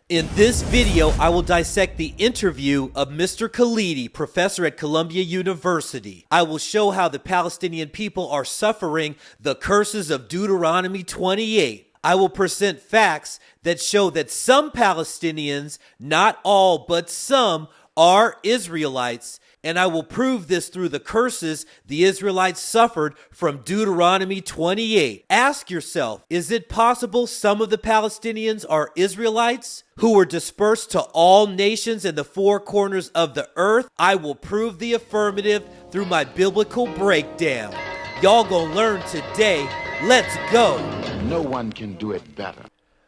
In this video, I will dissect the interview of Mr. KHALIDI, professor at Columbia University. I will show how the Palestinian people are suffering the curses of Deuteronomy 28. I will present facts that show that some Palestinians, not all, but some, are Israelites, and I will prove this through the curses the Israelites suffered from Deuteronomy 28. Ask yourself, is it possible some of the Palestinians are Israelites who were dispersed to all nations in the four corners of the earth? I will prove the affirmative through my biblical breakdown. Y'all gonna learn today. Let's go. No one can do it better.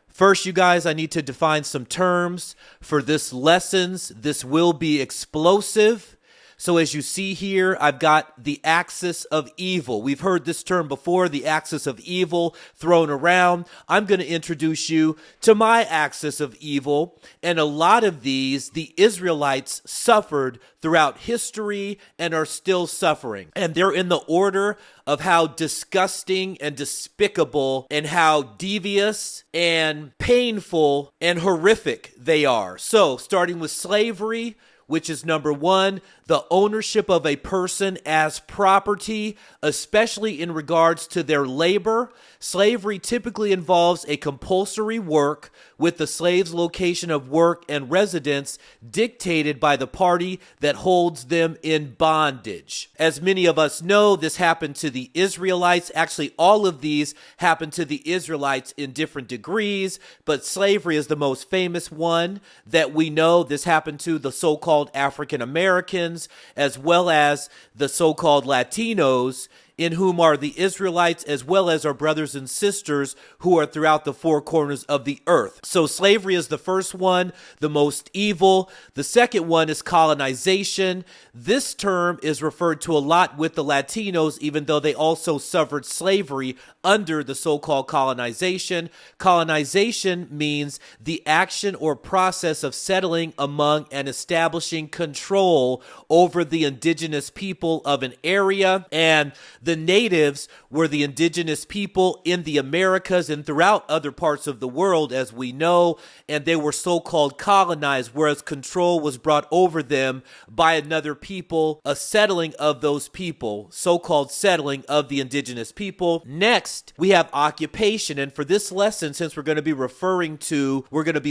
First, you guys, I need to define some terms for this lessons. This will be explosive. So as you see here, I've got the axis of evil. We've heard this term before, the axis of evil thrown around. I'm going to introduce you to my axis of evil. And a lot of these, the Israelites suffered throughout history and are still suffering. And they're in the order of how disgusting and despicable and how devious and painful and horrific they are. So starting with slavery, which is number one, the ownership of a person as property, especially in regards to their labor. Slavery typically involves a compulsory work with the slave's location of work and residence dictated by the party that holds them in bondage. As many of us know, this happened to the Israelites. Actually, all of these happened to the Israelites in different degrees, but slavery is the most famous one that we know. This happened to the so-called African Americans, as well as the so-called Latinos, in whom are the Israelites, as well as our brothers and sisters who are throughout the four corners of the earth. So slavery is the first one, the most evil. The second one is colonization. This term is referred to a lot with the Latinos, even though they also suffered slavery under the so-called colonization. Colonization means the action or process of settling among and establishing control over the indigenous people of an area. And the natives were the indigenous people in the Americas and throughout other parts of the world, as we know, and they were so-called colonized, whereas control was brought over them by another people, a settling of those people, so-called settling of the indigenous people. Next, we have occupation, and for this lesson, since we're going to be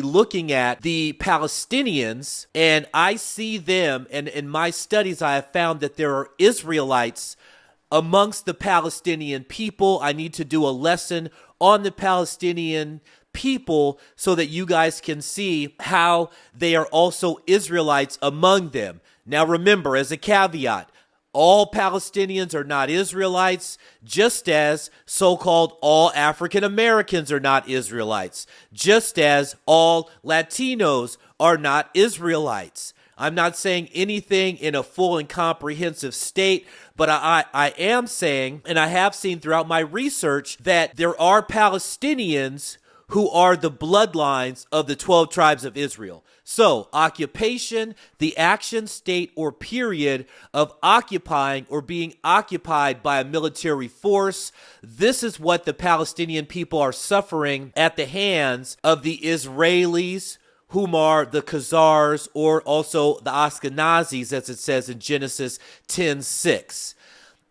looking at the Palestinians, and I see them, and in my studies, I have found that there are Israelites amongst the Palestinian people. I need to do a lesson on the Palestinian people so that you guys can see how they are also Israelites among them. Now remember, as a caveat, all Palestinians are not Israelites, just as so-called all African Americans are not Israelites, just as all Latinos are not Israelites. I'm not saying anything in a full and comprehensive state, but I am saying, and I have seen throughout my research, that there are Palestinians who are the bloodlines of the 12 tribes of Israel. So, occupation, the action, state, or period of occupying or being occupied by a military force. This is what the Palestinian people are suffering at the hands of the Israelis, whom are the Khazars, or also the Ashkenazis, as it says in Genesis 10:6.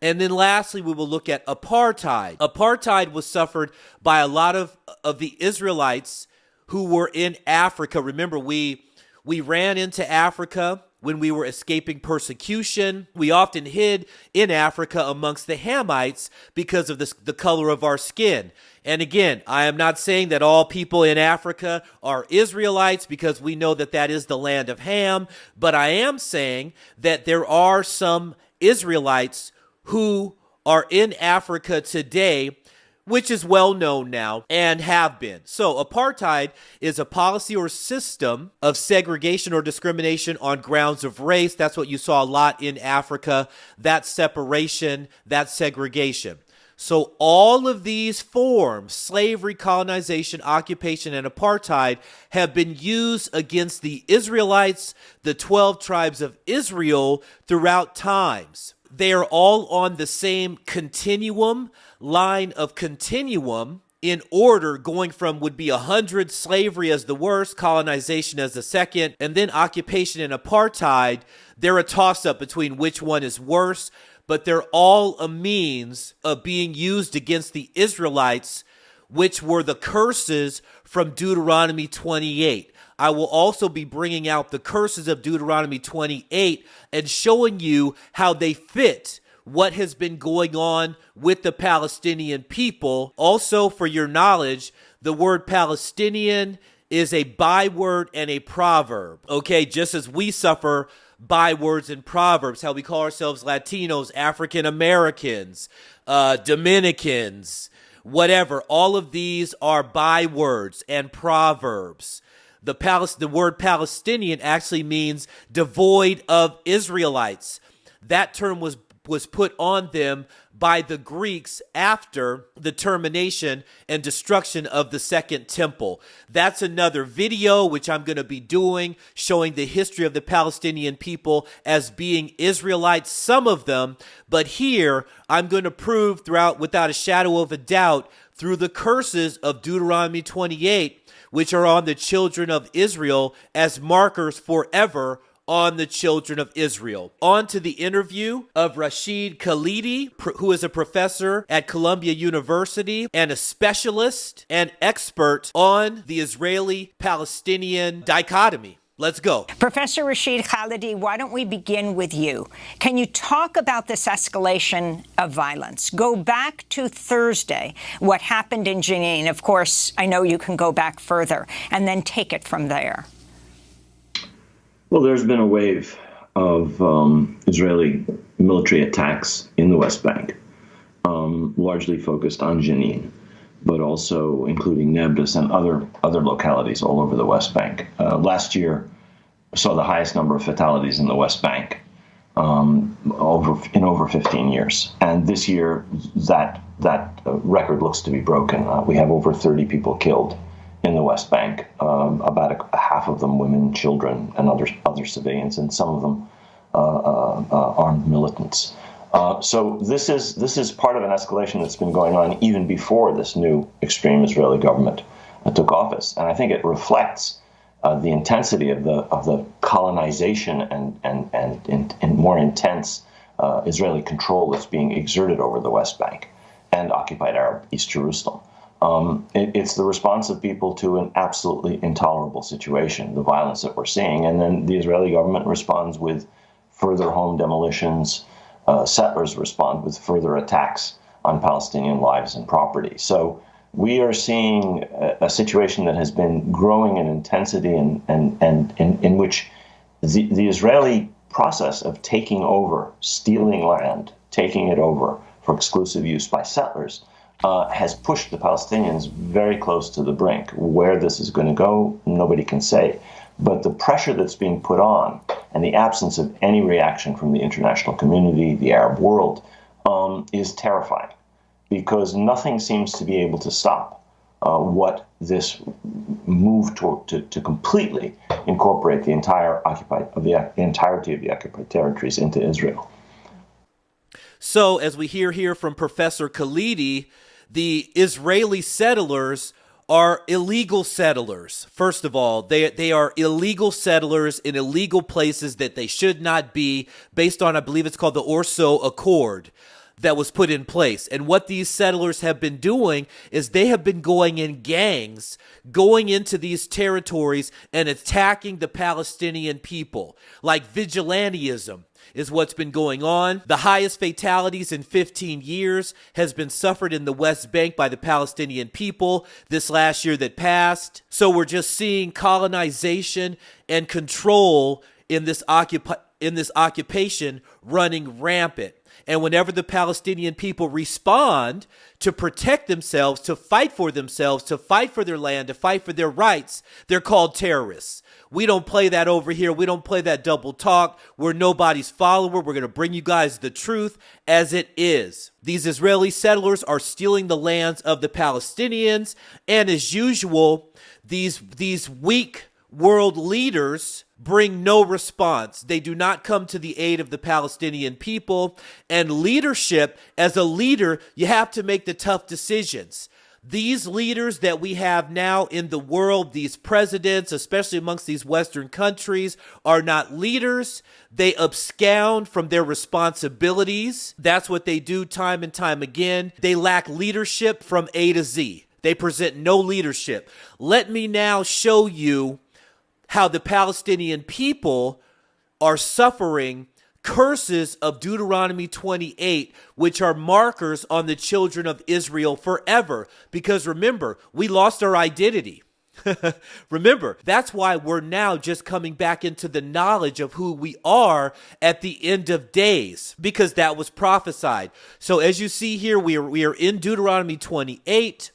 And then lastly, we will look at apartheid. Apartheid was suffered by a lot of the Israelites who were in Africa. Remember, we ran into Africa when we were escaping persecution. We often hid in Africa amongst the Hamites because of the color of our skin. And again, I am not saying that all people in Africa are Israelites, because we know that that is the land of Ham, but I am saying that there are some Israelites who are in Africa today, which is well known now and have been. So apartheid is a policy or system of segregation or discrimination on grounds of race. That's what you saw a lot in Africa, that separation, that segregation. So all of these forms, slavery, colonization, occupation, and apartheid, have been used against the Israelites, the 12 tribes of Israel, throughout times. They are all on the same continuum, line of continuum, in order, going from would be 100, slavery as the worst, colonization as the second, and then occupation and apartheid. They're a toss-up between which one is worse, but they're all a means of being used against the Israelites, which were the curses from Deuteronomy 28. I will also be bringing out the curses of Deuteronomy 28 and showing you how they fit what has been going on with the Palestinian people. Also, for your knowledge, the word Palestinian is a byword and a proverb, okay? Just as we suffer bywords and proverbs, how we call ourselves Latinos, African Americans, Dominicans, whatever. All of these are bywords and proverbs. The word Palestinian actually means devoid of Israelites. That term was put on them by the Greeks after the termination and destruction of the Second Temple. That's another video which I'm going to be doing, showing the history of the Palestinian people as being Israelites, some of them. But here, I'm going to prove without a shadow of a doubt, through the curses of Deuteronomy 28, which are on the children of Israel as markers forever on the children of Israel. On to the interview of Rashid Khalidi, who is a professor at Columbia University and a specialist and expert on the Israeli-Palestinian dichotomy. Let's go. Professor Rashid Khalidi, why don't we begin with you? Can you talk about this escalation of violence? Go back to Thursday, what happened in Jenin. Of course, I know you can go back further, and then take it from there. Well, there's been a wave of Israeli military attacks in the West Bank, largely focused on Jenin, but also including Nablus and other localities all over the West Bank. Last year saw the highest number of fatalities in the West Bank in over 15 years. And this year, that record looks to be broken. We have over 30 people killed in the West Bank, about half of them women, children, and other civilians, and some of them armed militants. So this is part of an escalation that's been going on even before this new extreme Israeli government took office, and I think it reflects the intensity of the colonization and more intense Israeli control that's being exerted over the West Bank and occupied Arab East Jerusalem. It's the response of people to an absolutely intolerable situation, the violence that we're seeing, and then the Israeli government responds with further home demolitions. Settlers respond with further attacks on Palestinian lives and property. So we are seeing a situation that has been growing in intensity and in which the Israeli process of taking over, stealing land, taking it over for exclusive use by settlers, has pushed the Palestinians very close to the brink. Where this is going to go, nobody can say. But the pressure that's being put on and the absence of any reaction from the international community, the Arab world, is terrifying, because nothing seems to be able to stop what this move to completely incorporate the entirety of the occupied territories into Israel. So, as we hear here from Professor Khalidi, the Israeli settlers are illegal settlers. First of all, they are illegal settlers in illegal places that they should not be, based on, I believe it's called the Oslo Accord that was put in place. And what these settlers have been doing is they have been going in gangs, going into these territories and attacking the Palestinian people, like vigilantism is what's been going on. The highest fatalities in 15 years has been suffered in the West Bank by the Palestinian people this last year that passed. So we're just seeing colonization and control in this occupation running rampant. And whenever the Palestinian people respond to protect themselves, to fight for themselves, to fight for their land, to fight for their rights, they're called terrorists. We don't play that over here. We don't play that double talk. We're nobody's follower. We're going to bring you guys the truth as it is. These Israeli settlers are stealing the lands of the Palestinians. And as usual, these weak world leaders bring no response. They do not come to the aid of the Palestinian people. And leadership, as a leader, you have to make the tough decisions. These leaders that we have now in the world, these presidents, especially amongst these Western countries, are not leaders. They abscond from their responsibilities. That's what they do time and time again. They lack leadership from A to Z. They present no leadership. Let me now show you how the Palestinian people are suffering curses of Deuteronomy 28, which are markers on the children of Israel forever. Because remember, we lost our identity. Remember, that's why we're now just coming back into the knowledge of who we are at the end of days, because that was prophesied. So as you see here, we are in Deuteronomy 28.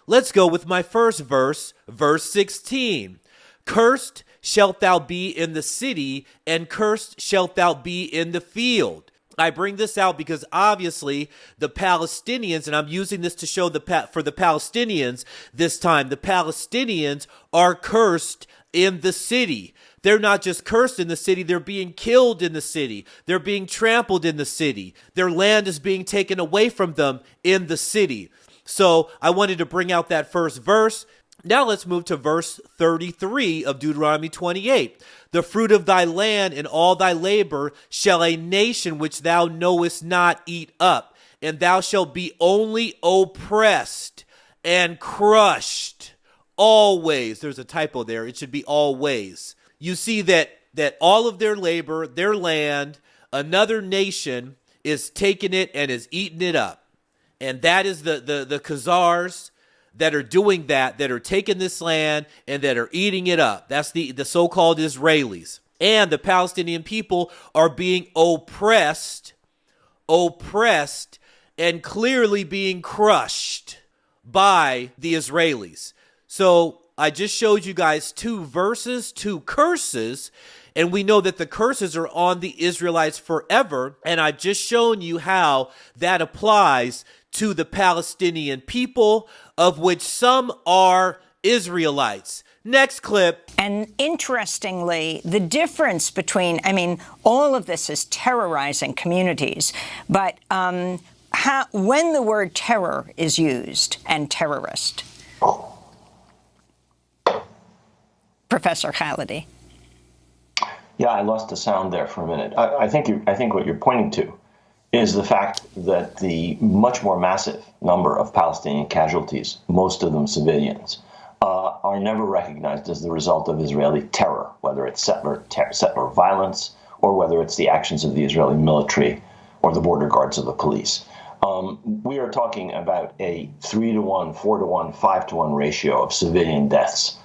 Let's go with my first verse, verse 16. Cursed shalt thou be in the city, and cursed shalt thou be in the field. I bring this out because obviously the Palestinians, and I'm using this to show for the Palestinians this time, the Palestinians are cursed in the city. They're not just cursed in the city, they're being killed in the city. They're being trampled in the city. Their land is being taken away from them in the city. So I wanted to bring out that first verse. Now let's move to verse 33 of Deuteronomy 28. The fruit of thy land and all thy labor shall a nation which thou knowest not eat up, and thou shalt be only oppressed and crushed always. There's a typo there. It should be always. You see that all of their labor, their land, another nation is taking it and is eating it up. And that is the Khazars that are doing that are taking this land and that are eating it up. That's the so-called Israelis. And the Palestinian people are being oppressed, and clearly being crushed by the Israelis. So I just showed you guys two verses, two curses, and we know that the curses are on the Israelites forever. And I've just shown you how that applies to the Palestinian people, of which some are Israelites. Next clip. And interestingly, the difference between, all of this is terrorizing communities, but when the word terror is used and terrorist. Professor Khalidi. Yeah, I lost the sound there for a minute. I think what you're pointing to is the fact that the much more massive number of Palestinian casualties, most of them civilians, are never recognized as the result of Israeli terror, whether it's settler violence or whether it's the actions of the Israeli military or the border guards of the police. We are talking about a 3-to-1, 4-to-1, 5-to-1 ratio of civilian deaths.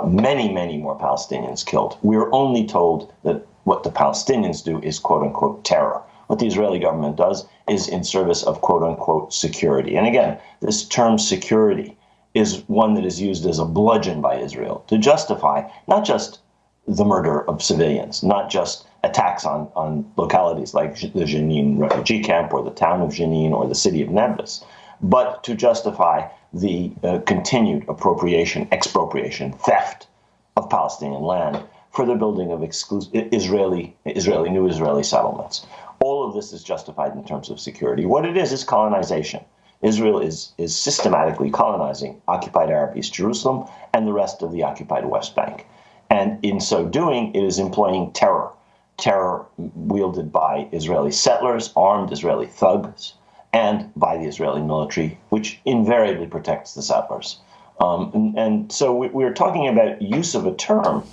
Many, many more Palestinians killed. We're only told that what the Palestinians do is quote-unquote terror. What the Israeli government does is in service of quote-unquote security. And again, this term security is one that is used as a bludgeon by Israel to justify not just the murder of civilians, not just attacks on localities like the Jenin refugee camp or the town of Jenin or the city of Nablus, but to justify the continued expropriation, theft of Palestinian land for the building of new Israeli settlements. All of this is justified in terms of security. What it is colonization. Israel is systematically colonizing occupied Arab East Jerusalem and the rest of the occupied West Bank. And in so doing, it is employing terror wielded by Israeli settlers, armed Israeli thugs, and by the Israeli military, which invariably protects the settlers. And so we're talking about use of a term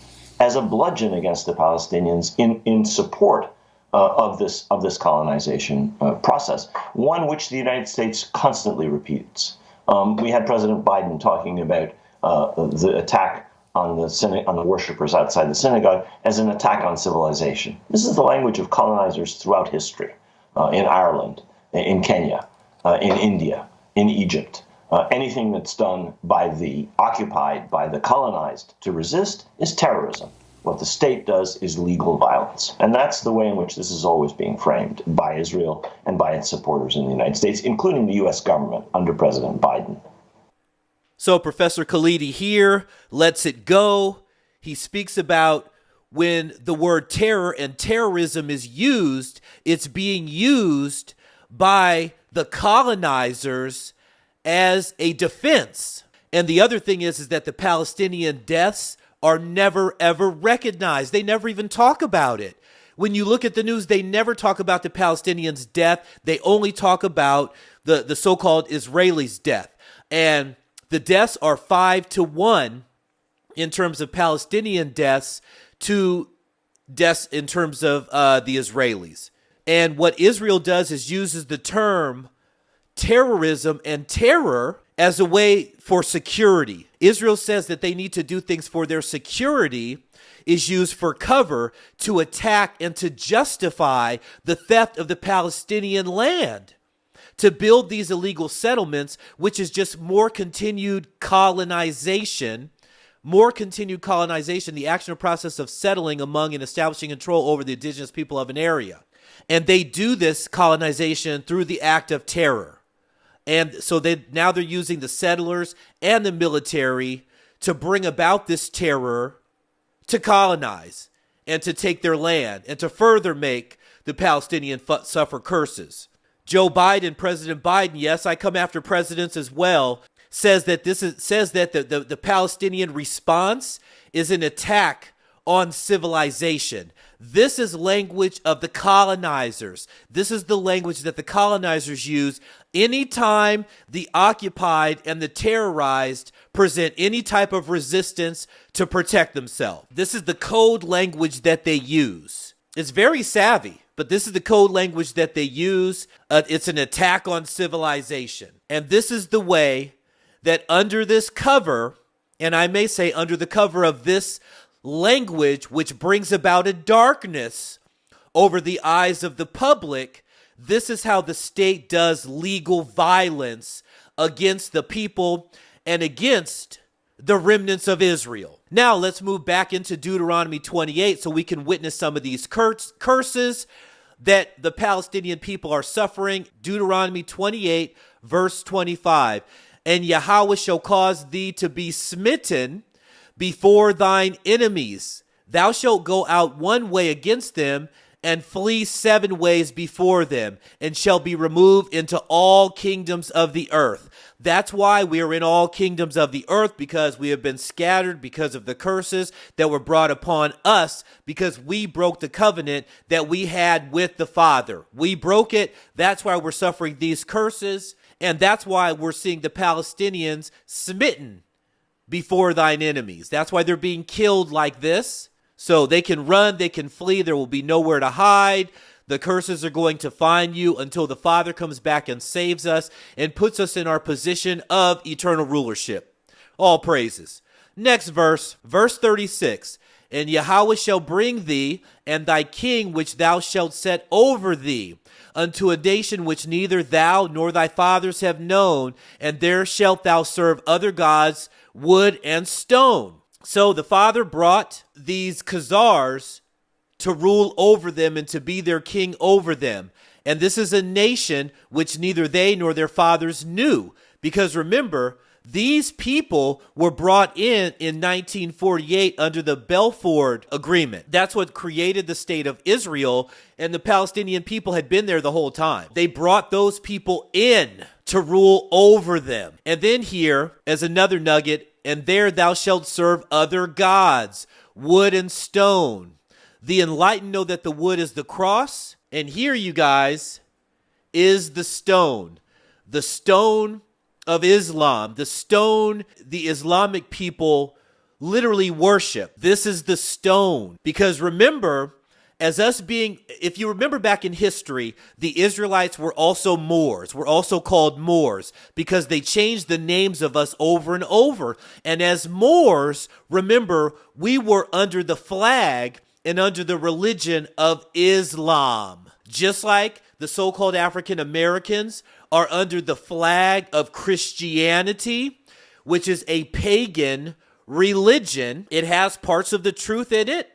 as a bludgeon against the Palestinians in support of this colonization process, one which the United States constantly repeats. We had President Biden talking about the attack on the worshippers outside the synagogue as an attack on civilization. This is the language of colonizers throughout history, in Ireland, in Kenya, in India, in Egypt. Anything that's done by the occupied, by the colonized to resist is terrorism. What the state does is legal violence. And that's the way in which this is always being framed by Israel and by its supporters in the United States, including the U.S. government under President Biden. So Professor Khalidi here lets it go. He speaks about when the word terror and terrorism is used, it's being used by the colonizers as a defense. And the other thing is that the Palestinian deaths are never, ever recognized. They never even talk about it. When you look at the news, they never talk about the Palestinians' death. They only talk about the so-called Israelis' death. And the deaths are 5-1 in terms of Palestinian deaths to deaths in terms of the Israelis. And what Israel does is uses the term terrorism and terror as a way for security. Israel says that they need to do things for their security is used for cover to attack and to justify the theft of the Palestinian land, to build these illegal settlements, which is just more continued colonization, the action or process of settling among and establishing control over the indigenous people of an area. And they do this colonization through the act of terror. And so now they're using the settlers and the military to bring about this terror to colonize and to take their land and to further make the Palestinian suffer curses. President Biden, yes, I come after presidents as well, says that the Palestinian response is an attack on civilization. This is language of the colonizers. This is the language that the colonizers use anytime the occupied and the terrorized present any type of resistance to protect themselves. This is the code language that they use. It's very savvy, but this is the code language that they use. It's an attack on civilization. And this is the way that under this cover, and I may say under the cover of this language, which brings about a darkness over the eyes of the public, this is how the state does legal violence against the people and against the remnants of Israel. Now let's move back into Deuteronomy 28 so we can witness some of these curses that the Palestinian people are suffering. Deuteronomy 28 verse 25. And Yahweh shall cause thee to be smitten before thine enemies. Thou shalt go out one way against them, and flee 7 ways before them, and shall be removed into all kingdoms of the earth. That's why we are in all kingdoms of the earth, because we have been scattered because of the curses that were brought upon us, because we broke the covenant that we had with the Father. We broke it. That's why we're suffering these curses, and that's why we're seeing the Palestinians smitten before thine enemies. That's why they're being killed like this. So they can run, they can flee, there will be nowhere to hide. The curses are going to find you until the Father comes back and saves us and puts us in our position of eternal rulership. All praises. Next verse, verse 36. And Yahweh shall bring thee and thy king which thou shalt set over thee unto a nation which neither thou nor thy fathers have known, and there shalt thou serve other gods, wood and stone. So the Father brought these Khazars to rule over them and to be their king over them. And this is a nation which neither they nor their fathers knew. Because remember, these people were brought in 1948 under the Balfour Agreement. That's what created the state of Israel, and the Palestinian people had been there the whole time. They brought those people in to rule over them. And then here, as another nugget, and there thou shalt serve other gods, wood and stone. The enlightened know that the wood is the cross, and here, you guys, is the stone of Islam, the stone the Islamic people literally worship. This is the stone, because remember, if you remember back in history, the Israelites were also Moors, were also called Moors, because they changed the names of us over and over. And as Moors, remember, we were under the flag and under the religion of Islam, just like the so-called African Americans are under the flag of Christianity, which is a pagan religion. It has parts of the truth in it,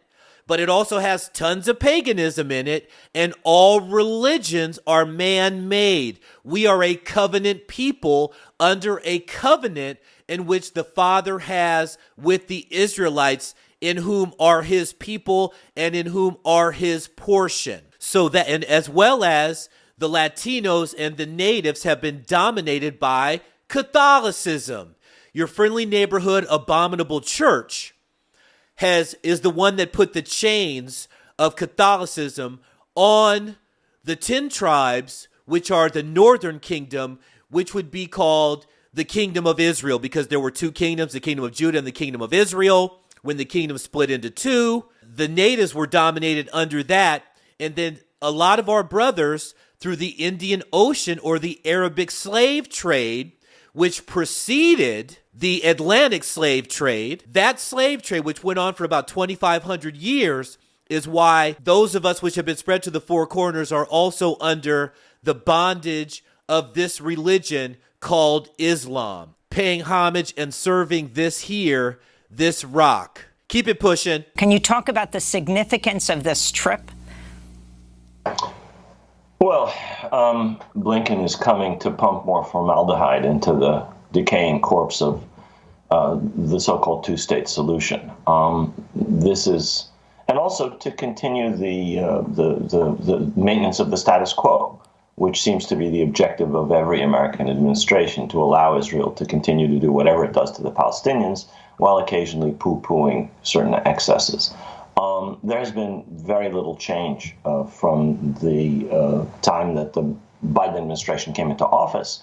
but it also has tons of paganism in it, and all religions are man-made. We are a covenant people under a covenant in which the Father has with the Israelites, in whom are his people and in whom are his portion. So that, and as well as the Latinos and the natives have been dominated by Catholicism. Your friendly neighborhood abominable church is the one that put the chains of Catholicism on the 10 tribes, which are the northern kingdom, which would be called the kingdom of Israel, because there were two kingdoms, the kingdom of Judah and the kingdom of Israel. When the kingdom split into two, the natives were dominated under that. And then a lot of our brothers through the Indian Ocean, or the Arabic slave trade, which preceded the Atlantic slave trade, that slave trade, which went on for about 2,500 years, is why those of us which have been spread to the four corners are also under the bondage of this religion called Islam, paying homage and serving this rock. Keep it pushing. Can you talk about the significance of this trip? Well, Blinken is coming to pump more formaldehyde into the decaying corpse of the so-called two-state solution. This is, and also to continue the maintenance of the status quo, which seems to be the objective of every American administration, to allow Israel to continue to do whatever it does to the Palestinians, while occasionally poo-pooing certain excesses. There's been very little change from the time that the Biden administration came into office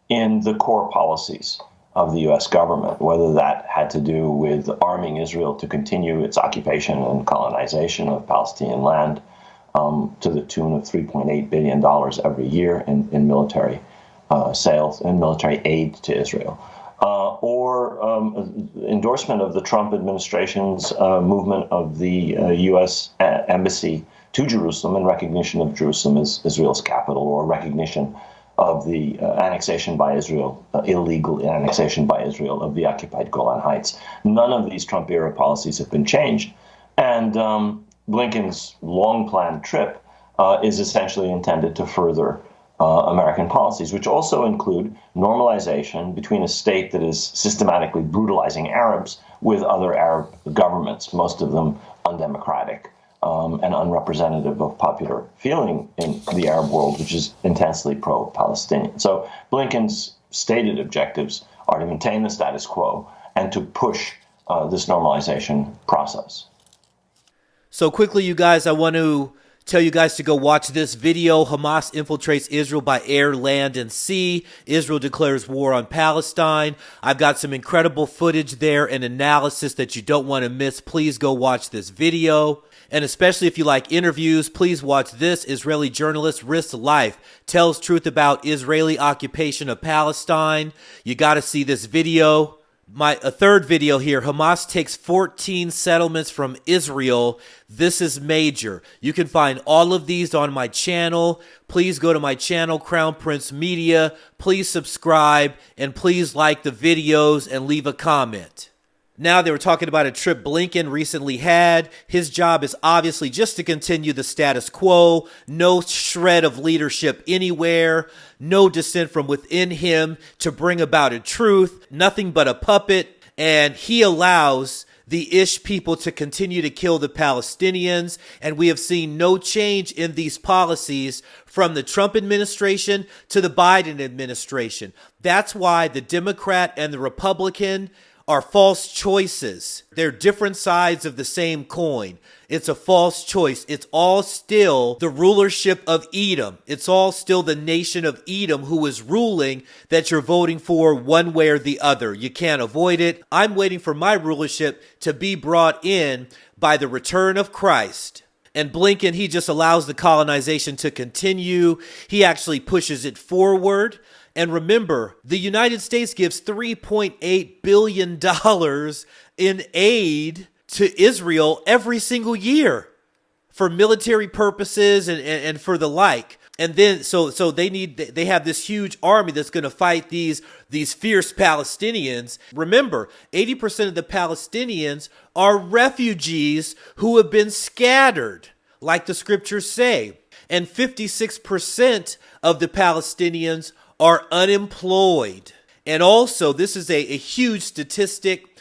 in the core policies of the U.S. government, whether that had to do with arming Israel to continue its occupation and colonization of Palestinian land to the tune of $3.8 billion every year in military sales and military aid to Israel. Or endorsement of the Trump administration's movement of the U.S. embassy to Jerusalem, and recognition of Jerusalem as Israel's capital, or recognition of the annexation by Israel, illegal annexation by Israel of the occupied Golan Heights. None of these Trump-era policies have been changed. And Blinken's long-planned trip is essentially intended to further American policies, which also include normalization between a state that is systematically brutalizing Arabs with other Arab governments, most of them undemocratic and unrepresentative of popular feeling in the Arab world, which is intensely pro-Palestinian. So Blinken's stated objectives are to maintain the status quo and to push this normalization process. So quickly, you guys, I want to tell you guys to go watch this video. Hamas infiltrates Israel by air, land, and sea. Israel declares war on Palestine. I've got some incredible footage there and analysis that you don't want to miss. Please go watch this video. And especially if you like interviews, please watch this. Israeli journalist risks life, tells truth about Israeli occupation of Palestine. You got to see this video. A third video here, Hamas takes 14 settlements from Israel. This is major. You can find all of these on my channel. Please go to my channel, Crown Prince Media. Please subscribe, and please like the videos and leave a comment. Now, they were talking about a trip Blinken recently had. His job is obviously just to continue the status quo. No shred of leadership anywhere. No dissent from within him to bring about a truth. Nothing but a puppet. And he allows the Ish people to continue to kill the Palestinians. And we have seen no change in these policies from the Trump administration to the Biden administration. That's why the Democrat and the Republican are false choices. They're different sides of the same coin. It's a false choice. It's all still the rulership of Edom. It's all still the nation of Edom who is ruling that you're voting for one way or the other. You can't avoid it. I'm waiting for my rulership to be brought in by the return of Christ. And Blinken, he just allows the colonization to continue. He actually pushes it forward. And remember, the United States gives $3.8 billion in aid to Israel every single year for military purposes and for the like. And then so they have this huge army that's going to fight these fierce Palestinians. Remember, 80% of the Palestinians are refugees who have been scattered, like the scriptures say. And 56% of the Palestinians are unemployed. And also, this is a huge statistic,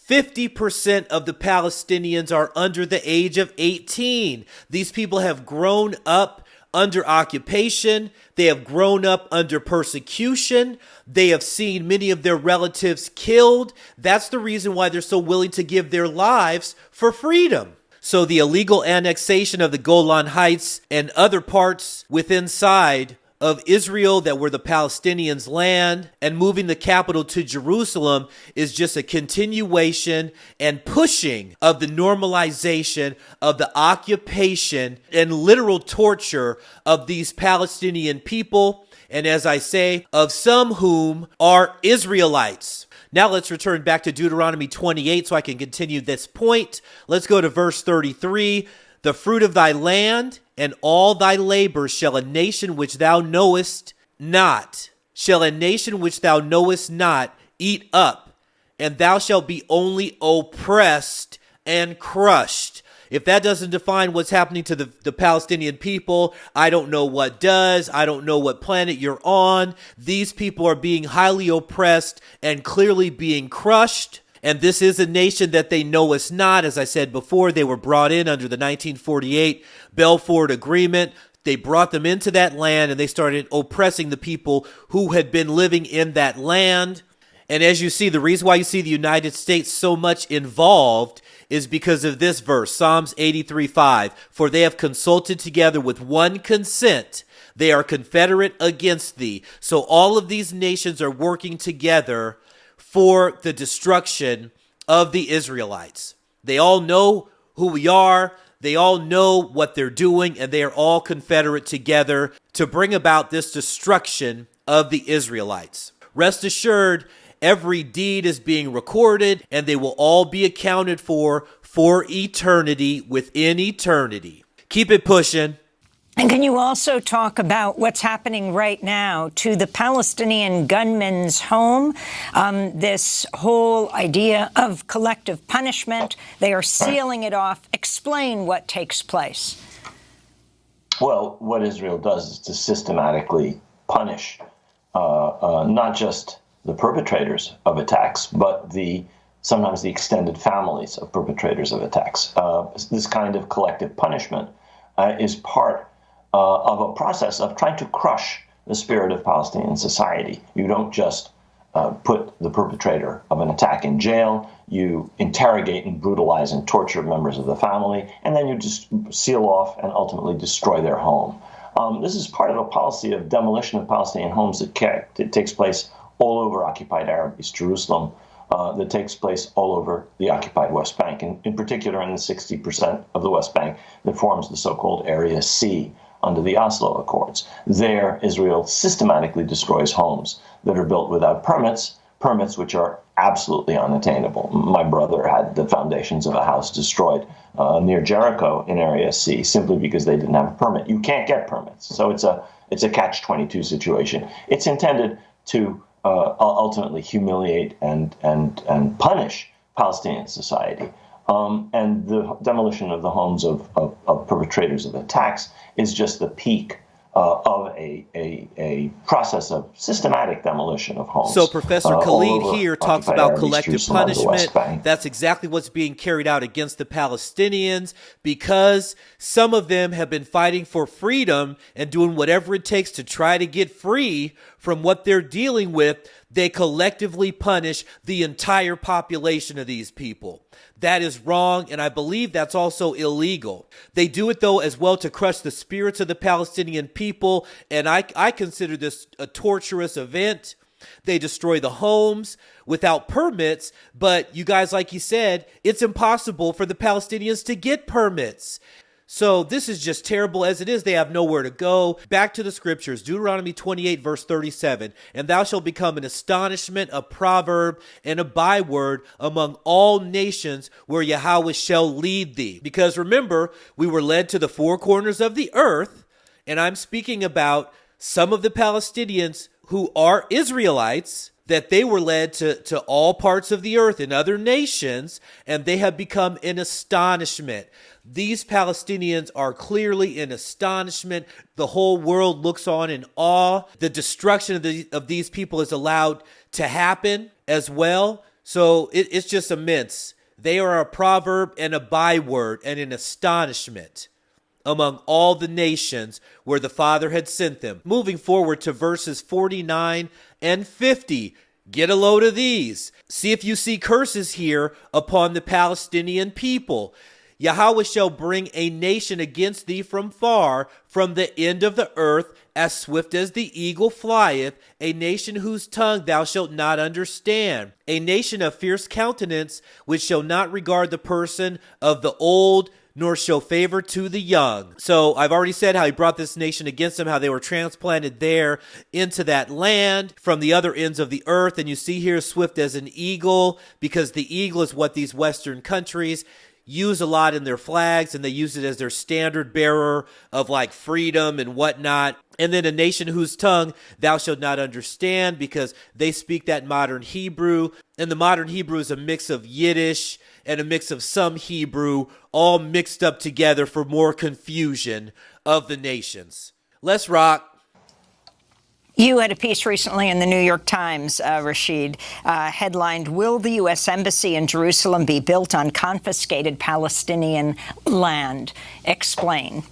50% of the Palestinians are under the age of 18. These people have grown up under occupation. They have grown up under persecution. They have seen many of their relatives killed. That's the reason why they're so willing to give their lives for freedom. So the illegal annexation of the Golan Heights and other parts inside of Israel that were the Palestinians' land and moving the capital to Jerusalem is just a continuation and pushing of the normalization of the occupation and literal torture of these Palestinian people. And as I say, of some whom are Israelites. Now let's return back to Deuteronomy 28 so I can continue this point. Let's go to verse 33. The fruit of thy land and all thy labor shall a nation which thou knowest not, eat up, and thou shalt be only oppressed and crushed. If that doesn't define what's happening to the Palestinian people, I don't know what does. I don't know what planet you're on. These people are being highly oppressed and clearly being crushed. And this is a nation that they know us not. As I said before, they were brought in under the 1948 Balfour Agreement. They brought them into that land and they started oppressing the people who had been living in that land. And as you see, the reason why you see the United States so much involved is because of this verse, Psalms 83:5. For they have consulted together with one consent. They are confederate against thee. So all of these nations are working together for the destruction of the Israelites. They all know who we are. They all know what they're doing, and they are all confederate together to bring about this destruction of the Israelites. Rest assured, every deed is being recorded, and they will all be accounted for eternity within eternity. Keep it pushing. And can you also talk about what's happening right now to the Palestinian gunman's home? This whole idea of collective punishment, they are sealing it off. Explain what takes place. Well, what Israel does is to systematically punish not just the perpetrators of attacks, but sometimes the extended families of perpetrators of attacks. This kind of collective punishment is part of a process of trying to crush the spirit of Palestinian society. You don't just put the perpetrator of an attack in jail, you interrogate and brutalize and torture members of the family, and then you just seal off and ultimately destroy their home. This is part of a policy of demolition of Palestinian homes that takes place all over occupied Arab East Jerusalem, that takes place all over the occupied West Bank, and in particular in the 60% of the West Bank that forms the so-called Area C under the Oslo Accords. There, Israel systematically destroys homes that are built without permits which are absolutely unattainable. My brother had the foundations of a house destroyed near Jericho in Area C simply because they didn't have a permit. You can't get permits, so it's a catch-22 situation. It's intended to ultimately humiliate and punish Palestinian society. And the demolition of the homes of perpetrators of attacks is just the peak of a process of systematic demolition of homes. So Professor Khalid here talks about collective punishment. That's exactly what's being carried out against the Palestinians, because some of them have been fighting for freedom and doing whatever it takes to try to get free from what they're dealing with. They collectively punish the entire population of these people. That is wrong, and I believe that's also illegal. They do it, though, as well to crush the spirits of the Palestinian people, and I consider this a torturous event. They destroy the homes without permits, but you guys, like you said, it's impossible for the Palestinians to get permits. So this is just terrible as it is. They have nowhere to go. Back to the scriptures, Deuteronomy 28, verse 37. And thou shalt become an astonishment, a proverb, and a byword among all nations where Yahweh shall lead thee. Because remember, we were led to the four corners of the earth. And I'm speaking about some of the Palestinians who are Israelites, that they were led to all parts of the earth in other nations, and they have become an astonishment. These Palestinians are clearly in astonishment. The whole world looks on in awe. The destruction of these people is allowed to happen as well. So it's just immense. They are a proverb and a byword and an astonishment among all the nations where the Father had sent them. Moving forward to verses 49 and 50. Get a load of these. See if you see curses here upon the Palestinian people. Yahweh shall bring a nation against thee from far, from the end of the earth, as swift as the eagle flieth, a nation whose tongue thou shalt not understand, a nation of fierce countenance, which shall not regard the person of the old, nor show favor to the young. So I've already said how he brought this nation against them, how they were transplanted there into that land from the other ends of the earth. And you see here, swift as an eagle, because the eagle is what these Western countries use a lot in their flags, and they use it as their standard bearer of like freedom and whatnot. And then a nation whose tongue thou shalt not understand, because they speak that modern Hebrew. And the modern Hebrew is a mix of Yiddish and a mix of some Hebrew, all mixed up together for more confusion of the nations. Let's rock. You had a piece recently in the New York Times, Rashid, headlined, "Will the U.S. Embassy in Jerusalem be built on confiscated Palestinian land?" Explain.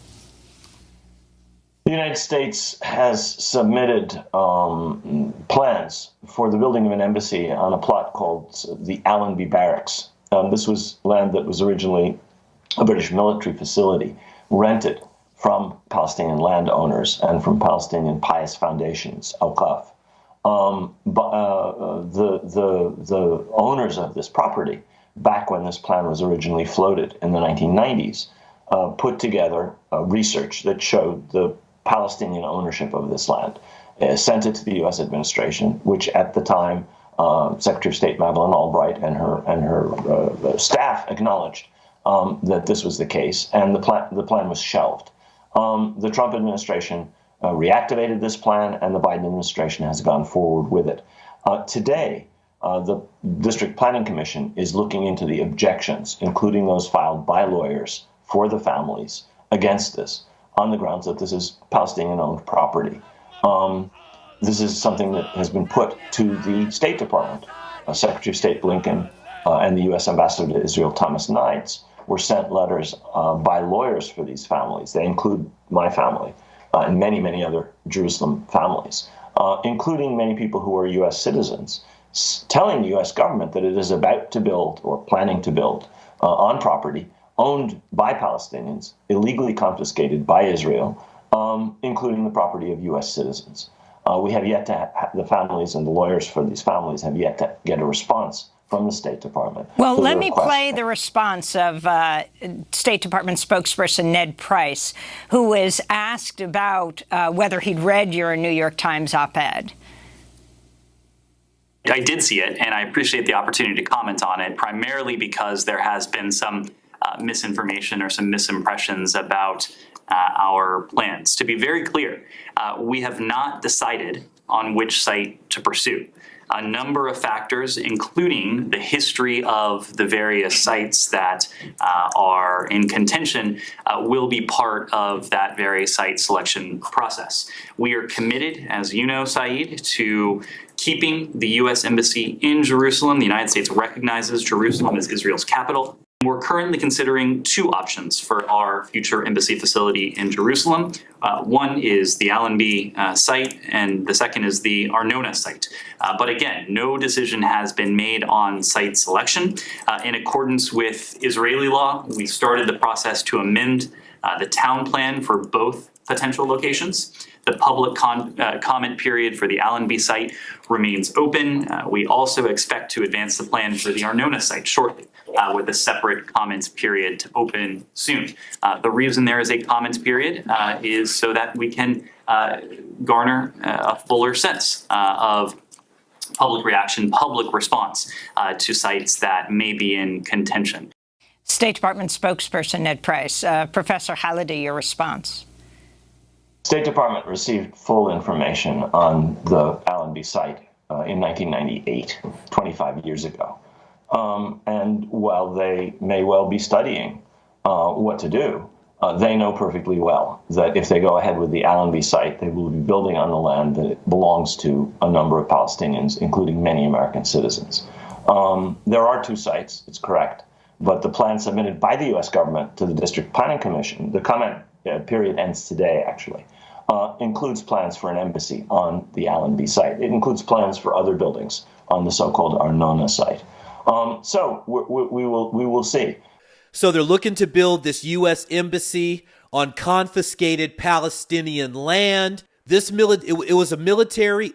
The United States has submitted plans for the building of an embassy on a plot called the Allenby Barracks. This was land that was originally a British military facility rented from Palestinian landowners and from Palestinian pious foundations, Al-Aqsa. But the owners of this property, back when this plan was originally floated in the 1990s, put together research that showed the Palestinian ownership of this land, sent it to the U.S. administration, which at the time Secretary of State Madeleine Albright and her staff acknowledged that this was the case, and the plan was shelved. The Trump administration reactivated this plan, and the Biden administration has gone forward with it. Today, the District Planning Commission is looking into the objections, including those filed by lawyers for the families against this, on the grounds that this is Palestinian-owned property. This is something that has been put to the State Department. Secretary of State Blinken and the U.S. Ambassador to Israel, Thomas Nides, were sent letters by lawyers for these families. They include my family and many, many other Jerusalem families, including many people who are U.S. citizens, telling the U.S. government that it is about to build or planning to build on property owned by Palestinians, illegally confiscated by Israel, including the property of U.S. citizens. We have yet to the families and the lawyers for these families have yet to get a response from the State Department. Well, let me play the response of State Department spokesperson Ned Price, who was asked about whether he'd read your New York Times op-ed. I did see it, and I appreciate the opportunity to comment on it, primarily because there has been some misinformation or some misimpressions about our plans. To be very clear, we have not decided on which site to pursue. A number of factors, including the history of the various sites that are in contention, will be part of that very site selection process. We are committed, as you know, Saeed, to keeping the U.S. Embassy in Jerusalem. The United States recognizes Jerusalem as Israel's capital. We're currently considering two options for our future embassy facility in Jerusalem. One is the Allenby site, and the second is the Arnona site. But again, no decision has been made on site selection. In accordance with Israeli law, we started the process to amend the town plan for both potential locations. The public comment period for the Allenby site remains open. We also expect to advance the plan for the Arnona site shortly, with a separate comments period to open soon. The reason there is a comments period is so that we can garner a fuller sense of public reaction, public response to sites that may be in contention. State Department spokesperson Ned Price. Professor KHALIDI, your response. State Department received full information on the Allenby site in 1998, 25 years ago. And while they may well be studying what to do, they know perfectly well that if they go ahead with the Allenby site, they will be building on the land that belongs to a number of Palestinians, including many American citizens. There are two sites, it's correct, but the plan submitted by the U.S. government to the District Planning Commission, the comment period ends today, actually, includes plans for an embassy on the Allenby site. It includes plans for other buildings on the so-called Arnona site. So we will see. So they're looking to build this U.S. embassy on confiscated Palestinian land. It was a military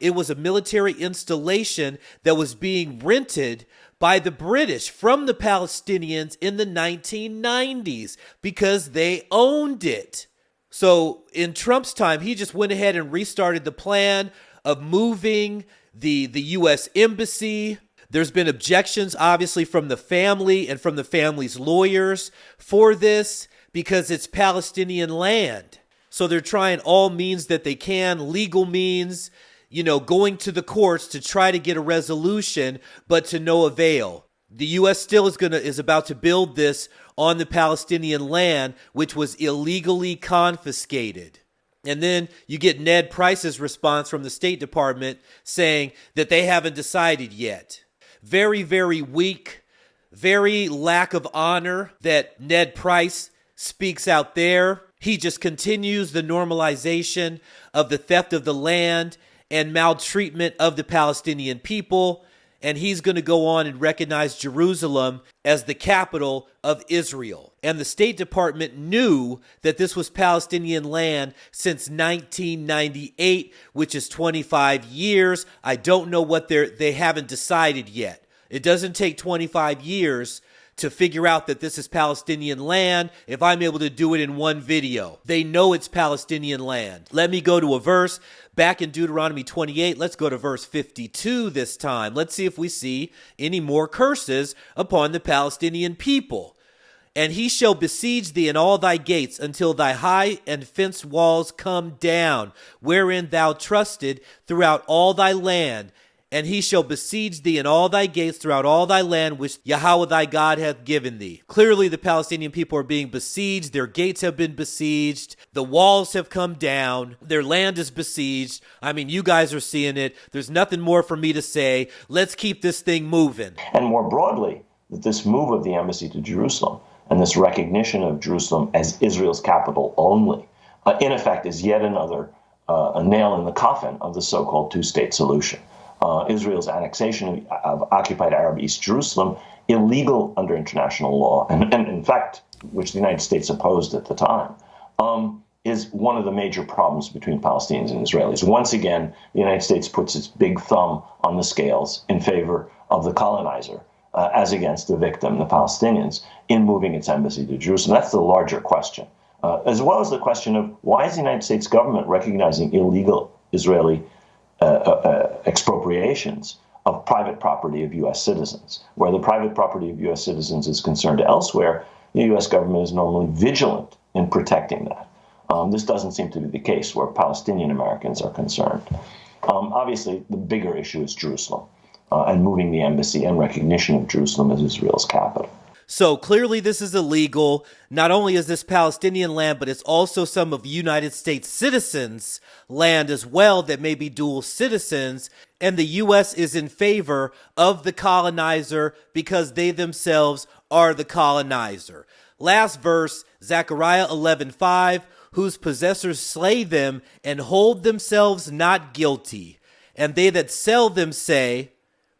installation that was being rented by the British from the Palestinians in the 1990s because they owned it. So in Trump's time, he just went ahead and restarted the plan of moving the U.S. embassy. There's been objections, obviously, from the family and from the family's lawyers for this because it's Palestinian land. So they're trying all means that they can, legal means, going to the courts to try to get a resolution, but to no avail. The U.S. still is about to build this on the Palestinian land, which was illegally confiscated. And then you get Ned Price's response from the State Department saying that they haven't decided yet. Very, very weak, very lack of honor that Ned Price speaks out there. He just continues the normalization of the theft of the land and maltreatment of the Palestinian people. And he's going to go on and recognize Jerusalem as the capital of Israel. And the State Department knew that this was Palestinian land since 1998, which is 25 years. I don't know what they haven't decided yet. It doesn't take 25 years to figure out that this is Palestinian land if I'm able to do it in one video. They know it's Palestinian land. Let me go to a verse back in Deuteronomy 28. Let's go to verse 52 this time. Let's see if we see any more curses upon the Palestinian people. And he shall besiege thee in all thy gates until thy high and fenced walls come down, wherein thou trusted throughout all thy land. And he shall besiege thee in all thy gates throughout all thy land, which Yahweh thy God hath given thee. Clearly, the Palestinian people are being besieged. Their gates have been besieged. The walls have come down. Their land is besieged. I mean, you guys are seeing it. There's nothing more for me to say. Let's keep this thing moving. And more broadly, that this move of the embassy to Jerusalem and this recognition of Jerusalem as Israel's capital only, in effect, is yet another a nail in the coffin of the so-called two-state solution. Israel's annexation of occupied Arab East Jerusalem, illegal under international law, and in fact, which the United States opposed at the time, is one of the major problems between Palestinians and Israelis. Once again, the United States puts its big thumb on the scales in favor of the colonizer, as against the victim, the Palestinians, in moving its embassy to Jerusalem. That's the larger question, as well as the question of why is the United States government recognizing illegal Israeli expropriations of private property of U.S. citizens. Where the private property of U.S. citizens is concerned elsewhere, the U.S. government is normally vigilant in protecting that. This doesn't seem to be the case where Palestinian Americans are concerned. Obviously, the bigger issue is Jerusalem and moving the embassy and recognition of Jerusalem as Israel's capital. So clearly this is illegal. Not only is this Palestinian land, but it's also some of United States citizens' land as well that may be dual citizens. And the U.S. is in favor of the colonizer because they themselves are the colonizer. Last verse, Zechariah 11:5, whose possessors slay them and hold themselves not guilty. And they that sell them say,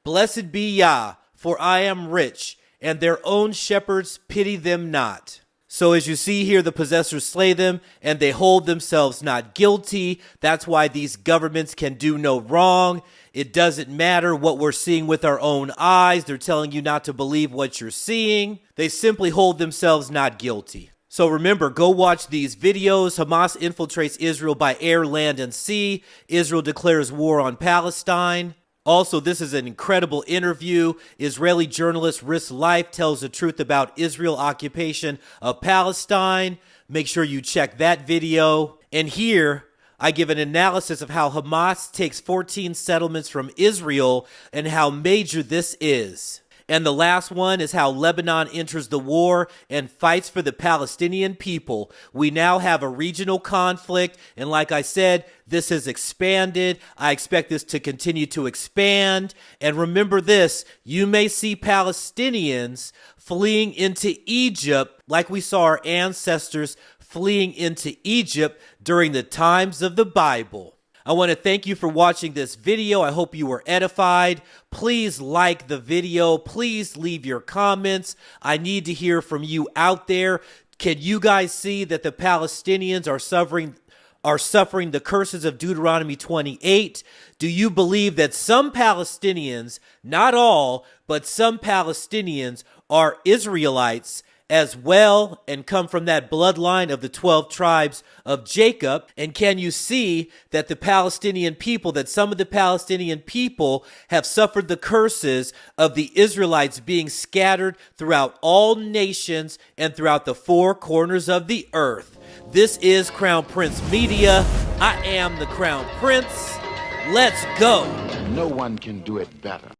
Blessed be Yah, for I am rich, and their own shepherds pity them not. So as you see here, the possessors slay them, and they hold themselves not guilty. That's why these governments can do no wrong. It doesn't matter what we're seeing with our own eyes. They're telling you not to believe what you're seeing. They simply hold themselves not guilty. So remember, go watch these videos. Hamas infiltrates Israel by air, land, and sea. Israel declares war on Palestine. Also, this is an incredible interview. Israeli journalist risks life, tells the truth about Israel occupation of Palestine. Make sure you check that video. And here, I give an analysis of how Hamas takes 14 settlements from Israel and how major this is. And the last one is how Lebanon enters the war and fights for the Palestinian people. We now have a regional conflict, and like I said, this has expanded. I expect this to continue to expand. And remember this, you may see Palestinians fleeing into Egypt like we saw our ancestors fleeing into Egypt during the times of the Bible. I want to thank you for watching this video. I hope you were edified. Please like the video. Please leave your comments. I need to hear from you out there. Can you guys see that the Palestinians are suffering the curses of Deuteronomy 28? Do you believe that some Palestinians, not all, but some Palestinians are Israelites as well and come from that bloodline of the 12 tribes of Jacob? And can you see that the Palestinian people, that some of the Palestinian people have suffered the curses of the Israelites being scattered throughout all nations and throughout the four corners of the earth? This is Crown Prince Media. I am the Crown Prince. Let's go. No one can do it better.